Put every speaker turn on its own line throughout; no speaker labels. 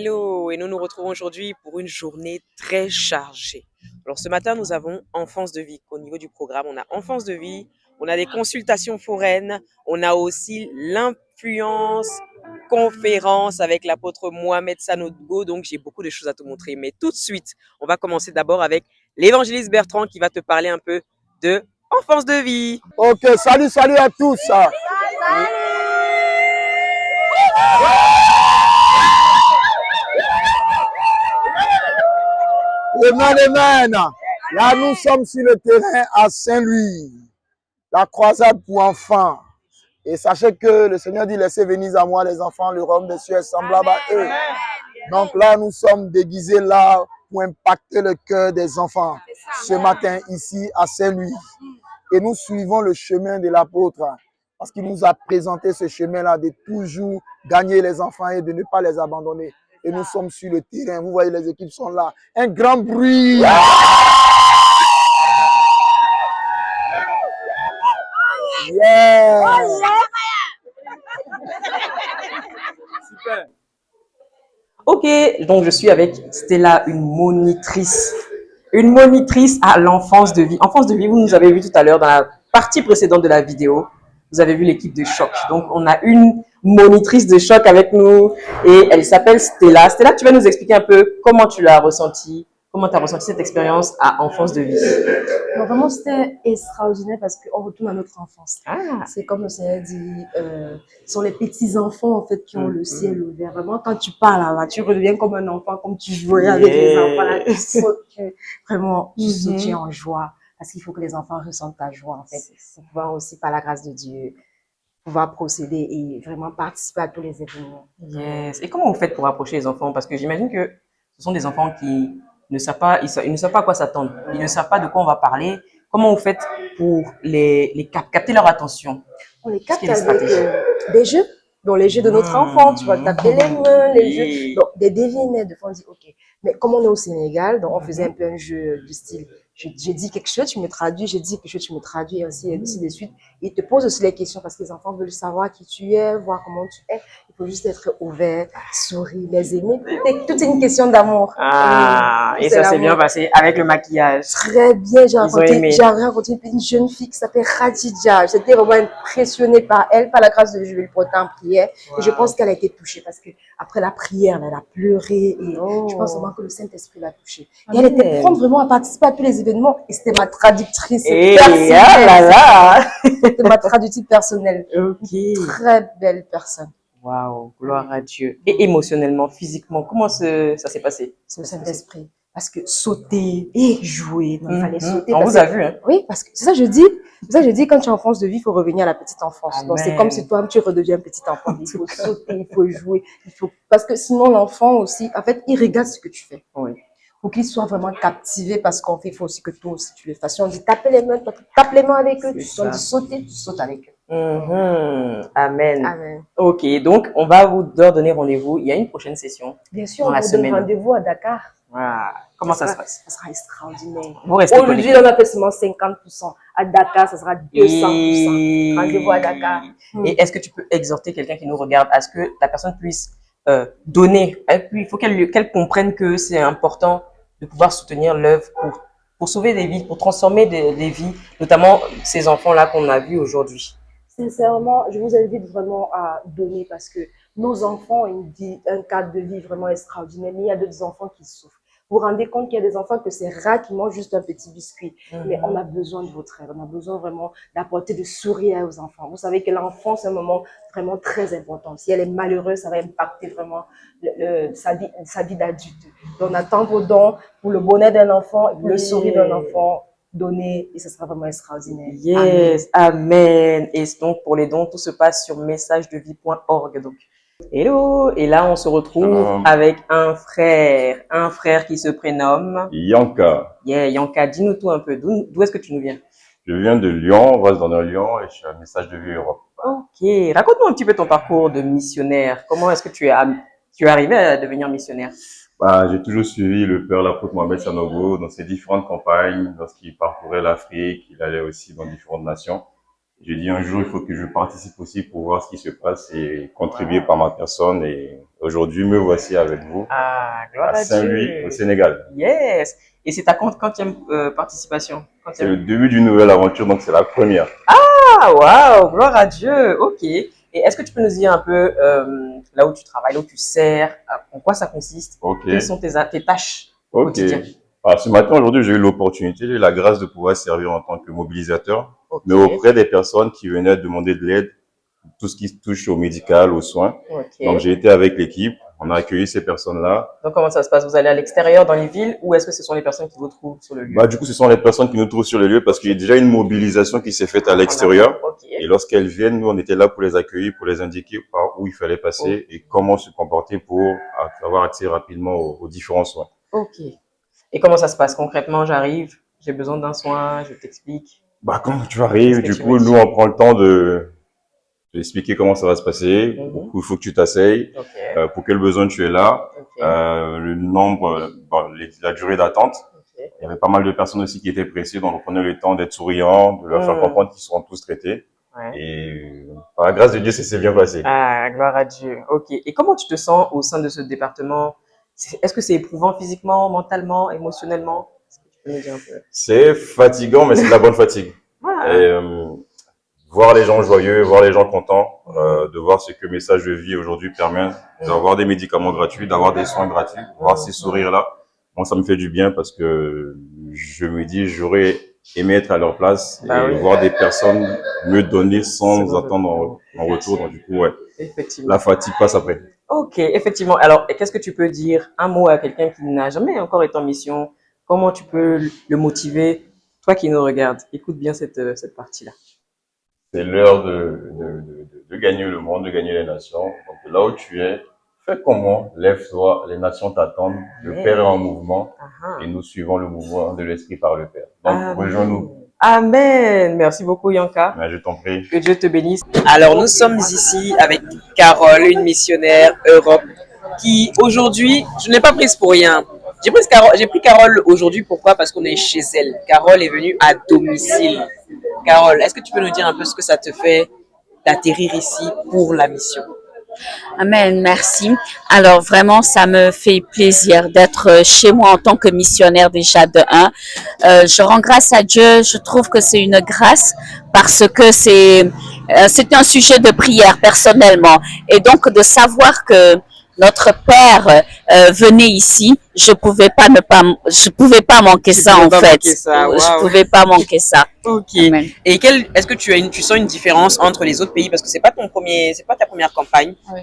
Hello, et nous nous retrouvons aujourd'hui pour une journée très chargée. Alors ce matin, nous avons Enfance de vie. Au niveau du programme, on a Enfance de vie, on a des consultations foraines, on a aussi l'influence conférence avec l'apôtre Mohamed Sanogo. Donc j'ai beaucoup de choses à te montrer. Mais tout de suite, on va commencer d'abord avec l'évangéliste Bertrand qui va te parler un peu de Enfance de vie.
Ok, salut à tous. Amen. Là, nous sommes sur le terrain à Saint-Louis, la croisade pour enfants. Et sachez que le Seigneur dit, laissez venir à moi les enfants, le royaume des cieux est semblable à eux. Donc là, nous sommes déguisés là pour impacter le cœur des enfants ce matin ici à Saint-Louis. Et nous suivons le chemin de l'apôtre parce qu'il nous a présenté ce chemin-là de toujours gagner les enfants et de ne pas les abandonner. Et nous sommes sur le terrain. Vous voyez, les équipes sont là. Un grand bruit. Yeah.
Super. Ok, donc je suis avec Stella, une monitrice. Une monitrice à l'enfance de vie. Enfance de vie, vous nous avez vu tout à l'heure dans la partie précédente de la vidéo. Vous avez vu l'équipe de choc. Donc, on a une monitrice de choc avec nous et elle s'appelle Stella. Stella, tu vas nous expliquer un peu comment tu l'as ressenti, comment tu as ressenti cette expérience à enfance de vie.
Non, vraiment, c'était extraordinaire parce qu'on retourne à notre enfance.
Ah.
C'est comme le Seigneur dit, ce sont les petits-enfants, en fait, qui ont le ciel ouvert. Vraiment, quand tu pars là-bas, tu redeviens comme un enfant, comme tu jouais avec les enfants. Là, tu sautes, vraiment, tu sautes en joie. Parce qu'il faut que les enfants ressentent ta joie, en fait. Pour pouvoir aussi, par la grâce de Dieu, pouvoir procéder et vraiment participer à tous les événements.
Yes. Et comment vous faites pour approcher les enfants? Parce que j'imagine que ce sont des enfants qui ne savent pas, ils ne savent pas à quoi s'attendre. Ils ne savent pas de quoi on va parler. Comment vous faites pour les capter leur attention?
On les capte avec des jeux. Donc, les jeux de notre enfant, tu vas taper les mains, les jeux. Donc, des devinettes. De fois, on dit, OK. Mais comme on est au Sénégal, donc on faisait un peu un jeu du style, j'ai dit quelque chose, tu me traduis, j'ai dit quelque chose, tu me traduis, et ainsi de suite. Ils te posent aussi les questions parce que les enfants veulent savoir qui tu es, voir comment tu es. Il faut juste être ouvert, sourire, les aimer. Tout est une question d'amour.
Ah, et ça s'est bien passé avec le maquillage.
Très bien, j'ai rencontré une petite jeune fille qui s'appelle Khadija. J'étais vraiment impressionnée par elle, par la grâce de Dieu, je vais le porter en prière. Wow. Et je pense qu'elle a été touchée parce que après la prière, elle a pleuré et je pense vraiment que le Saint-Esprit l'a touchée. Et elle était prête vraiment à participer à tous les événements et c'était ma traductrice personnelle.
Ah là là.
C'était ma traductrice personnelle.
Okay.
Très belle personne.
Waouh, gloire à Dieu. Et émotionnellement, physiquement, comment ça s'est passé?
C'est le Saint-Esprit. Parce que sauter et jouer, il fallait sauter.
On vous a vu, hein?
Oui, parce que c'est ça que je dis. C'est ça que je dis, quand tu es en enfance de vie, il faut revenir à la petite enfance. Amen. Donc c'est comme si toi, tu redeviens un petit enfant. Il faut sauter, il faut jouer, parce que sinon l'enfant aussi, en fait, il regarde ce que tu fais.
Oui.
Faut qu'il soit vraiment captivé parce qu'en fait, il faut aussi que toi aussi tu le fasses. Si on dit taper les mains, tape les mains avec eux. Si on dit sauter, tu sautes avec eux.
Amen.
Amen.
Ok, donc on va vous donner rendez-vous. Il y a une prochaine session.
Bien sûr, on vous donne rendez-vous à Dakar.
Ah, comment ça se passe?
Ça sera extraordinaire.
Aujourd'hui,
on a fait seulement 50%. À Dakar, ça sera 200%. Rendez-vous à Dakar.
Et est-ce que tu peux exhorter quelqu'un qui nous regarde à ce que la personne puisse donner? Et puis, il faut qu'elle comprenne que c'est important de pouvoir soutenir l'œuvre pour sauver des vies, pour transformer des vies, notamment ces enfants-là qu'on a vus aujourd'hui.
Sincèrement, je vous invite vraiment à donner parce que nos enfants ont un cadre de vie vraiment extraordinaire, mais il y a d'autres enfants qui souffrent. Vous vous rendez compte qu'il y a des enfants que c'est rare qui mangent juste un petit biscuit, mais on a besoin de votre aide, on a besoin vraiment d'apporter de sourire aux enfants. Vous savez que l'enfant, c'est un moment vraiment très important. Si elle est malheureuse, ça va impacter vraiment sa vie d'adulte. Donc, on attend vos dons pour le bonheur d'un enfant et pour le sourire d'un enfant. Donner et ce sera vraiment extraordinaire.
Yes, amen. Et donc pour les dons, tout se passe sur messagedevie.org. Donc, hello. Et là, on se retrouve avec un frère qui se prénomme
Yanka.
Yeah, Yanka, dis-nous tout un peu. D'où est-ce que tu nous viens?
Je viens de Lyon, reste dans Lyon et je suis à Message de Vie Europe.
Ok, raconte-nous un petit peu ton parcours de missionnaire. Comment est-ce que tu es arrivé à devenir missionnaire?
J'ai toujours suivi le père l'apôtre Mohamed Sanogo dans ses différentes campagnes, lorsqu'il parcourait l'Afrique, il allait aussi dans différentes nations. J'ai dit un jour, il faut que je participe aussi pour voir ce qui se passe et contribuer par ma personne et Aujourd'hui, me voici avec vous
Ah, gloire
à
à
Saint-Louis,
Dieu.
au Sénégal.
Yes. Et c'est ta quantième participation?
C'est le début d'une nouvelle aventure, donc c'est la première.
Ah, waouh, gloire à Dieu. Ok. Et est-ce que tu peux nous dire un peu là où tu travailles, là où tu sers, en quoi ça consiste?
Ok.
Quelles sont tes tâches
Ok.
quotidiennes?
Alors, ce matin, aujourd'hui, j'ai eu l'opportunité, j'ai eu la grâce de pouvoir servir en tant que mobilisateur,
Ok.
mais auprès des personnes qui venaient demander de l'aide, tout ce qui touche au médical, aux soins.
Ok.
Donc, j'ai été avec l'équipe, on a accueilli ces personnes-là.
Donc, comment ça se passe? Vous allez à l'extérieur, dans les villes, ou est-ce que ce sont les personnes qui vous trouvent sur le lieu?
Bah, du coup, ce sont les personnes qui nous trouvent sur le lieu parce qu'il y a déjà une mobilisation qui s'est faite à l'extérieur.
Ok.
Et lorsqu'elles viennent, nous, on était là pour les accueillir, pour les indiquer par où il fallait passer et comment se comporter pour avoir accès rapidement aux différents soins.
Ok. Et comment ça se passe concrètement? J'arrive, j'ai besoin d'un soin, je t'explique.
Bah, quand tu arrives,
Qu'est-ce que
du
tu
coup,
veux
nous,
dire?
on prend le temps de expliquer comment ça va se passer.
Mhm.
Il faut que tu t'asseyes,
Ok.
pour quel besoin tu es là,
Ok.
le nombre, la durée d'attente.
Ok.
Il y avait pas mal de personnes aussi qui étaient pressées, donc on prenait le temps d'être souriants, de leur faire comprendre qu'ils seront tous traités.
Ouais.
Et par la grâce de Dieu, ça s'est bien passé.
Ah, gloire à Dieu. Ok. Et comment tu te sens au sein de ce département? Est-ce que c'est éprouvant physiquement, mentalement, émotionnellement? Est-ce que tu peux nous dire un peu?
C'est fatigant, mais c'est de la bonne fatigue.
Ah.
Et, voir les gens joyeux, voir les gens contents, de voir ce que Message de Vie aujourd'hui permet d'avoir des médicaments gratuits, d'avoir des soins gratuits, voir ces sourires-là. Moi, ça me fait du bien parce que je me dis, j'aurais aimé être à leur place
Bah
et
oui.
voir des personnes me donner sans
C'est
attendre en retour. Donc, du coup, ouais,
Effectivement.
la fatigue passe après.
Ok, effectivement. Alors, qu'est-ce que tu peux dire un mot à quelqu'un qui n'a jamais encore été en mission? Comment tu peux le motiver? Toi qui nous regardes, écoute bien cette partie-là.
C'est l'heure de gagner le monde, de gagner les nations. Donc, là où tu es, fais comment, lève-toi, les nations t'attendent, le Père est en mouvement et nous suivons le mouvement de l'Esprit par le Père. Donc, rejoins-nous.
Amen. Merci beaucoup, Yanka.
Mais je t'en prie.
Que Dieu te bénisse. Alors, nous sommes ici avec Carole, une missionnaire Europe, qui aujourd'hui, je ne l'ai pas prise pour rien. J'ai pris Carole aujourd'hui, pourquoi? Parce qu'on est chez elle. Carole est venue à domicile. Carole, est-ce que tu peux nous dire un peu ce que ça te fait d'atterrir ici pour la mission?
Amen, merci. Alors vraiment, ça me fait plaisir d'être chez moi en tant que missionnaire déjà de un. Je rends grâce à Dieu. Je trouve que c'est une grâce parce que c'est un sujet de prière personnellement. Et donc de savoir que notre Père venait ici, je pouvais pas manquer ça en fait. Je pouvais pas manquer ça.
Ok.
Amen.
Et est-ce que tu sens une différence entre les autres pays parce que c'est pas ta première campagne.
Oui.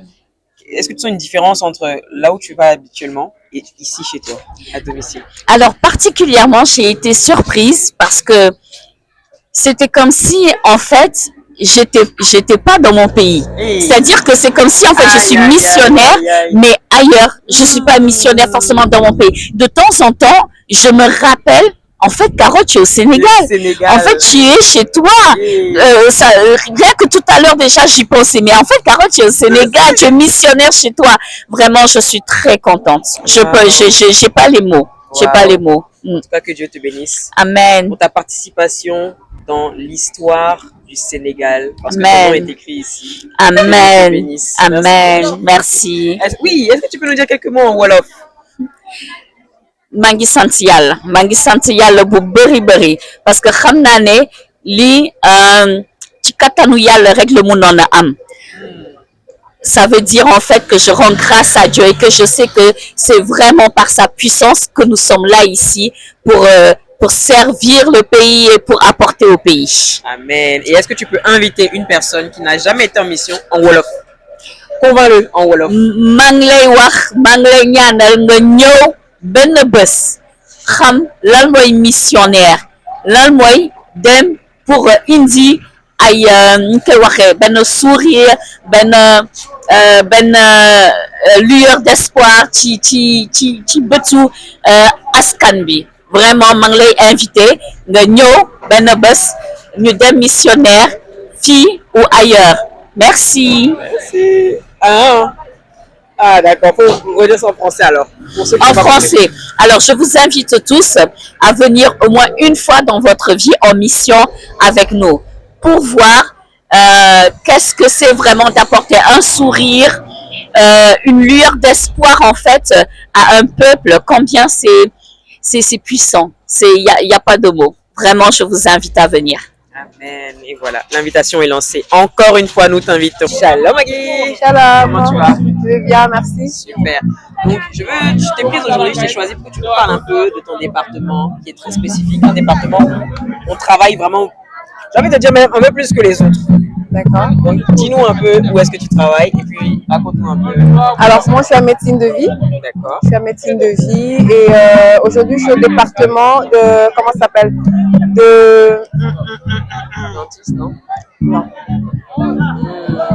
Est-ce que tu sens une différence entre là où tu vas habituellement et ici chez toi, à domicile?
Alors particulièrement, j'ai été surprise parce que c'était comme si en fait j'étais pas dans mon pays.
Hey.
C'est-à-dire que c'est comme si en fait je suis missionnaire, mais ailleurs. Je suis pas missionnaire forcément dans mon pays. De temps en temps, je me rappelle, en fait, Carole, tu es au Sénégal. En fait, tu es chez toi.
Hey.
Rien que tout à l'heure déjà, j'y pensais. Mais en fait, Carole, tu es au Sénégal, tu es missionnaire chez toi. Vraiment, je suis très contente. J'ai pas les mots. J'ai pas les mots.
En tout cas, que Dieu te bénisse
Amen.
pour ta participation dans l'histoire du Sénégal. Parce que
Amen.
ton nom est écrit ici.
Amen.
Que Dieu te bénisse.
Amen. Merci.
Est-ce que tu peux nous dire quelques mots en Wolof?
maa ngi sant yàlla bu bëri parce que xam naa ne lii ci kattanu yàlla rek la mënoon a am. Ça veut dire en fait que je rends grâce à Dieu et que je sais que c'est vraiment par sa puissance que nous sommes là ici pour servir le pays et pour apporter au pays.
Amen. Et est-ce que tu peux inviter une personne qui n'a jamais été en mission en Wolof? Convainc-le en Wolof.
maa ngi lay wax, maa ngi lay ñaanal nga ñëw benn bés xam lan mooy missionnaire, lan mooy dem pour indi ay ñu koy waxee benn sourire, benn lueur d'espoir ci bëtu askan bi. Vraiment maa ngi lay invité nga ñëw benn bés ñu dem missionnaire fii ou ailleurs. Merci.
Merci. D'accord, faut redire ça en français alors. Pour ceux qui
En
n'ont pas
français. Alors, je vous invite tous à venir au moins une fois dans votre vie en mission avec nous pour voir qu'est-ce que c'est vraiment d'apporter un sourire une lueur d'espoir en fait à un peuple, combien c'est puissant. Il y a pas de mots. Vraiment, je vous invite à venir.
Amen. Et voilà, l'invitation est lancée. Encore une fois, nous t'invitons. Shalom Maggie.
Shalom.
Comment tu vas?
Je vais bien, merci.
Super. Donc, je t'ai prise aujourd'hui, je t'ai choisi pour que tu nous parles un peu de ton département, qui est très spécifique, un département où on travaille vraiment, j'ai envie de dire même un peu plus que les autres.
D'accord.
Donc, dis-nous un peu où est-ce que tu travailles et puis raconte-nous un peu.
Alors, moi, je suis en médecine de vie.
D'accord.
Je suis en médecine de vie et aujourd'hui, je suis au département de, comment ça s'appelle? De,
Dentiste, non?
non.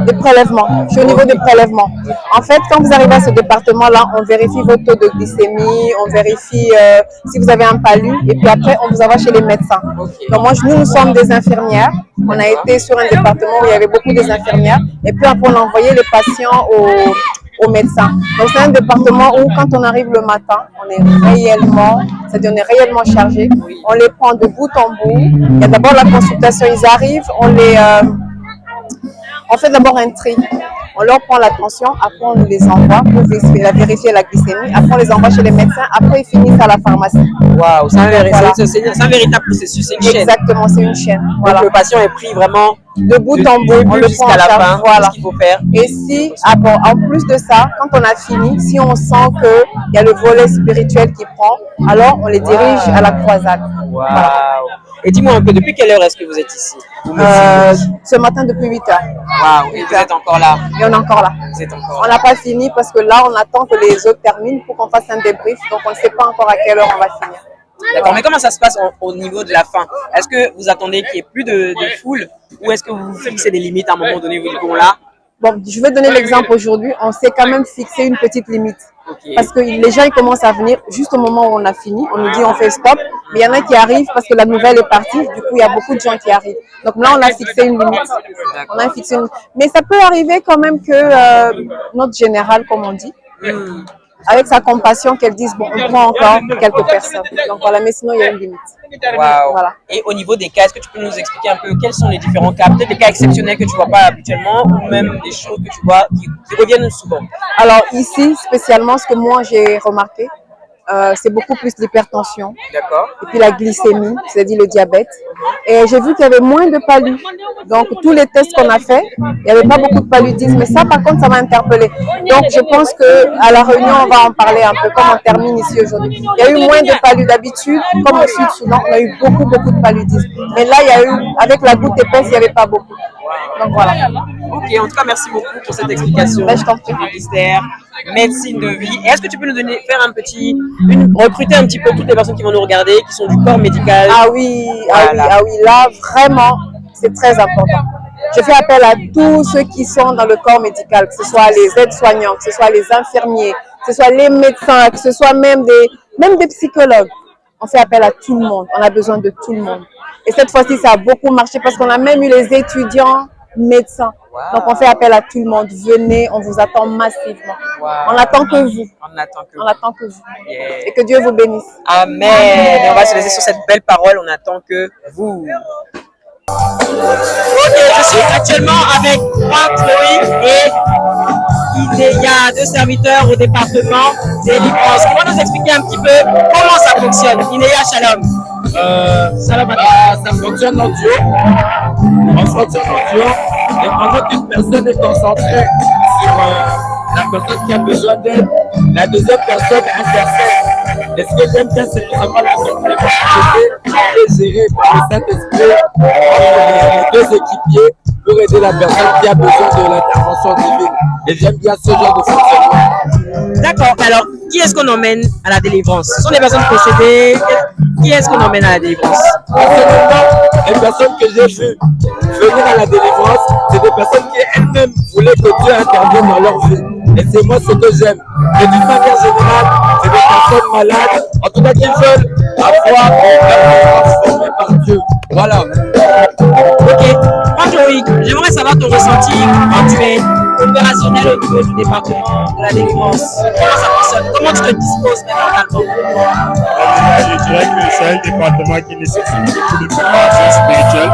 Des prélèvements. Je suis au niveau des prélèvements. En fait, quand vous arrivez à ce département-là, on vérifie votre taux de glycémie, on vérifie si vous avez un palu, et puis après, on vous envoie chez les médecins. Donc moi, nous sommes des infirmières. On a été sur un département où il y avait beaucoup des infirmières, et puis après, on a envoyé les patients aux médecins. Donc c'est un département où quand on arrive le matin, on est réellement chargé. On les prend de bout en bout. Il y a d'abord la consultation, ils arrivent, on fait d'abord un tri. On leur prend la tension, après on les envoie pour vérifier la glycémie. Après on les envoie chez les médecins, après ils finissent à la pharmacie.
Waouh, c'est un
Voilà.
véritable processus, c'est une chaîne.
Exactement, c'est une chaîne. Voilà.
Donc, le patient est pris vraiment
De bout en bout, on le prend
jusqu'à la fin,
voilà.
ce qu'il faut faire.
Et si, en plus de ça, quand on a fini, si on sent qu'il y a le volet spirituel qui prend, alors on les dirige à la croisade.
Waouh.
Voilà.
Et dis-moi un peu, depuis quelle heure est-ce que vous êtes ici?
Ce matin depuis 8 heures.
Waouh, et vous êtes encore là.
Et on est encore là.
Vous êtes encore
On
là.
n'a pas fini parce que là, on attend que les autres terminent pour qu'on fasse un débrief. Donc, on ne sait pas encore à quelle heure on va finir.
D'accord, mais comment ça se passe au niveau de la fin? Est-ce que vous attendez qu'il n'y ait plus de foule ou est-ce que vous fixez des limites à un moment donné? Vous dites, bon là,
Bon, je vais donner l'exemple aujourd'hui. On s'est quand même fixé une petite limite.
ok.
Parce que les gens ils commencent à venir juste au moment où on a fini. On nous dit on fait stop. Mais il y en a qui arrivent parce que la nouvelle est partie. Du coup, il y a beaucoup de gens qui arrivent. Donc là, on a fixé une limite. On a fixé une... Mais ça peut arriver quand même que notre général, comme on dit, avec sa compassion, qu'elle dise bon, on prend encore quelques personnes. Donc voilà, mais sinon, il y a une limite.
Waouh.
Voilà.
Et au niveau des cas, est-ce que tu peux nous expliquer un peu quels sont les différents cas? Peut-être des cas exceptionnels que tu ne vois pas habituellement ou même des choses que tu vois qui reviennent souvent.
Alors ici, spécialement, ce que moi j'ai remarqué, c'est beaucoup plus l'hypertension
D'accord.
et puis la glycémie, c'est-à-dire le diabète. Et j'ai vu qu'il y avait moins de palud. Donc tous les tests qu'on a fait, il n'y avait pas beaucoup de paludisme. Mais ça, par contre, ça m'a interpellée. Donc je pense qu'à la réunion, on va en parler un peu, comme on termine ici aujourd'hui. Il y a eu moins de palud d'habitude, comme au Sud-Soudan, on a eu beaucoup de paludisme. Mais là, il y a eu, avec la goutte épaisse, il n'y avait pas beaucoup. Donc voilà.
Ok, en tout cas, merci beaucoup pour cette explication.
Ben, je t'en prie.
Ministère, médecine de vie. Et est-ce que tu peux nous donner, recruter un petit peu toutes les personnes qui vont nous regarder, qui sont du corps médical?
Ah oui,
Voilà.
ah oui, là, vraiment, c'est très important. Je fais appel à tous ceux qui sont dans le corps médical, que ce soit les aides-soignants, que ce soit les infirmiers, que ce soit les médecins, que ce soit même des psychologues. On fait appel à tout le monde. On a besoin de tout le monde. Et cette fois-ci, ça a beaucoup marché parce qu'on a même eu les étudiants médecins. Donc, on fait appel à tout le monde. Venez, on vous attend massivement.
Wow.
On attend que vous.
On attend que
On attend que vous.
Yeah.
Et que Dieu vous bénisse.
Amen. Et on va se laisser sur cette belle parole. On attend que vous. Ok, je suis actuellement avec Franck Loïc et il y a 2 serviteurs au département délivrance. Comment nous expliquer un petit peu comment ça fonctionne? Inéa Shalom.
Ça fonctionne en duo. On fonctionne en duo. Et pendant qu'une personne est concentrée sur la personne qui a besoin d'aide, la deuxième personne intercède. Et ce que j'aime bien, c'est vraiment la complémentarité qui est gérée par le Saint-Esprit entre les 2 équipiers pour aider la personne qui a besoin de l'intervention divine. Et j'aime bien ce genre de fonctionnement.
D'accord. Alors, qui est-ce qu'on emmène à la délivrance? Ce sont des personnes possédées. Qui est-ce qu'on emmène à la délivrance?
Personnellement, les personnes que j'ai vues venir à la délivrance, c'est des personnes qui elles-mêmes voulaient que Dieu intervienne dans leur vie. Et c'est moi ce que j'aime. Et d'une manière générale, c'est des personnes malades, en tout cas qui veulent avoir leur vie transformée par Dieu. Voilà.
Ok. Franck-Loïc, j'aimerais savoir ton ressenti quand tu es opérationnel au niveau du département de la délivrance. Comment ça fonctionne? Comment tu te disposes mentalement?
Je dirais que c'est un département qui nécessite beaucoup de préparation spirituelle.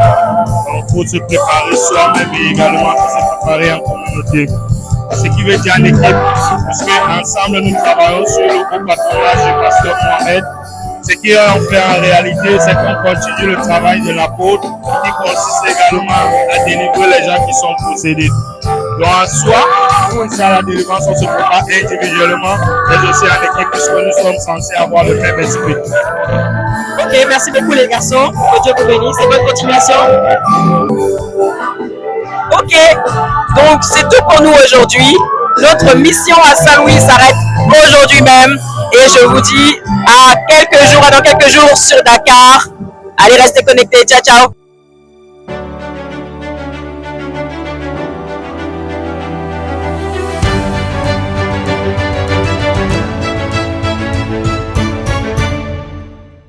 Donc, il faut se préparer soi-même et également se préparer en communauté. ce qui veut dire en équipe, puisque ensemble nous travaillons sur le groupe patronage du pasteur Mohamed. Ce qu'on fait en réalité, c'est qu'on continue le travail de l'apôtre qui consiste également à délivrer les gens qui sont possédés. Donc en soi, pour ça, la délivrance, on se prépare individuellement, mais aussi en équipe, puisque nous sommes censés avoir le même esprit.
Ok, merci beaucoup les garçons. Que Dieu vous bénisse et bonne continuation. Ok, donc c'est tout pour nous aujourd'hui. Notre mission à Saint-Louis s'arrête aujourd'hui même. Et je vous dis dans quelques jours sur Dakar. Allez, restez connectés. Ciao, ciao.